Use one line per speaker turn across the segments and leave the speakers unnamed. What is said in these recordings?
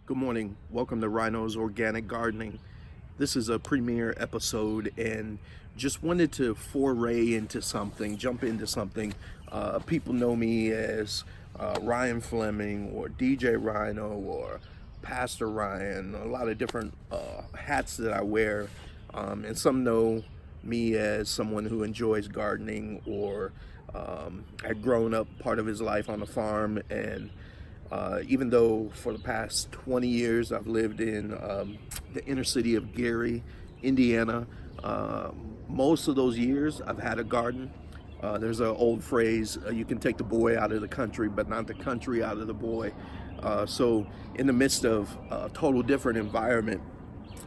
Good morning. Welcome to Rhino's Organic Gardening. This is a premiere episode and just wanted to foray into something, jump into something. People know me as Ryan Fleming or DJ Rhino or Pastor Ryan, a lot of different hats that I wear. And some know me as someone who enjoys gardening or had grown up part of his life on a farm. And even though for the past 20 years I've lived in the inner city of Gary, Indiana, most of those years I've had a garden. There's an old phrase, you can take the boy out of the country, but not the country out of the boy. So in the midst of a total different environment,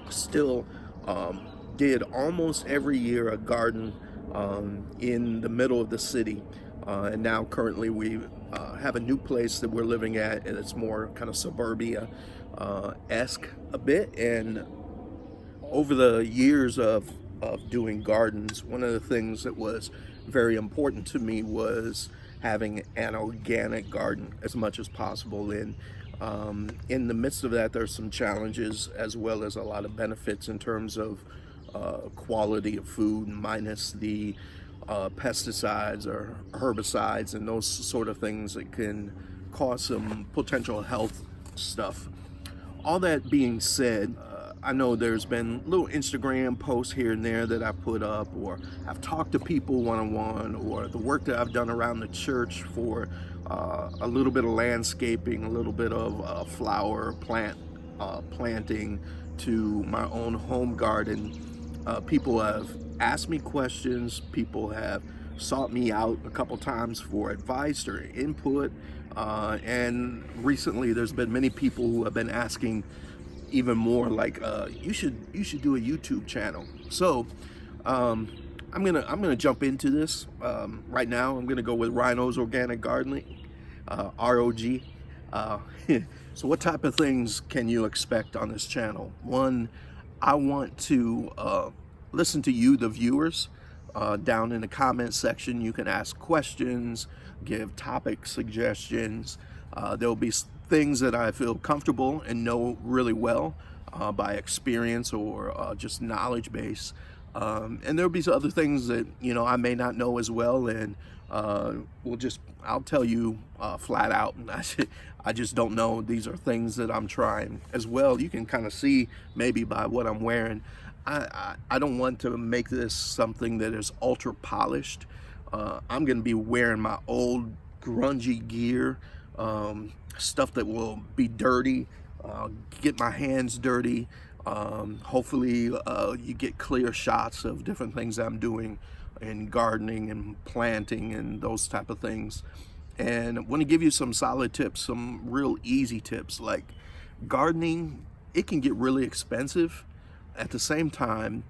still did almost every year a garden in the middle of the city. And now currently we have a new place that we're living at, and it's more kind of suburbia-esque a bit. And over the years of doing gardens, one of the things that was very important to me was having an organic garden as much as possible. And in the midst of that, there's some challenges as well as a lot of benefits in terms of quality of food, minus the pesticides or herbicides and those sort of things that can cause some potential health stuff. All that being said, I know there's been little Instagram posts here and there that I put up, or I've talked to people one-on-one, or the work that I've done around the church for a little bit of landscaping, a little bit of flower planting to my own home garden. People have asked me questions, people have sought me out a couple times for advice or input, and recently there's been many people who have been asking even more, like you should do a YouTube channel. So I'm gonna jump into this right now. I'm gonna go with Rhino's Organic Gardening, ROG. So what type of things can you expect on this channel? One, I want to listen to you, the viewers. Down in the comment section, you can ask questions, give topic suggestions. There'll be things that I feel comfortable and know really well by experience or just knowledge base. And there'll be other things that, you know, I may not know as well, and I'll tell you flat out, and I just don't know. These are things that I'm trying as well. You can kind of see maybe by what I'm wearing. I don't want to make this something that is ultra polished. I'm gonna be wearing my old grungy gear, stuff that will be dirty, get my hands dirty. Hopefully you get clear shots of different things I'm doing in gardening and planting and those type of things. And I want to give you some solid tips, some real easy tips. Like gardening, it can get really expensive. At the same time,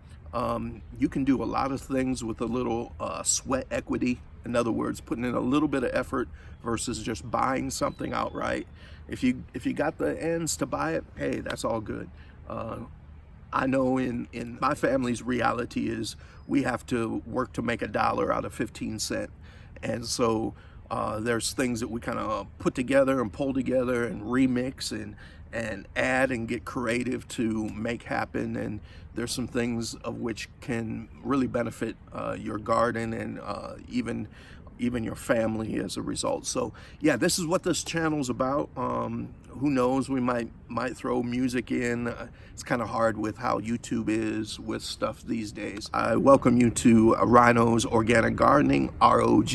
you can do a lot of things with a little sweat equity. In other words, putting in a little bit of effort versus just buying something outright. If you got the ends to buy it, hey, that's all good. I know in my family's reality is we have to work to make $1 out of 15 cents. And so there's things that we kind of put together and pull together and remix and add and get creative to make happen. And there's some things of which can really benefit your garden and even your family as a result. So yeah, this is what this channel's about. Who knows, we might throw music in. It's kind of hard with how YouTube is with stuff these days. I welcome you to Rhino's Organic Gardening, ROG.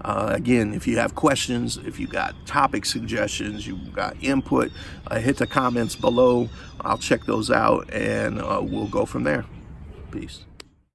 Again, if you have questions, if you got topic suggestions, you got input, hit the comments below. I'll check those out, and we'll go from there. Peace.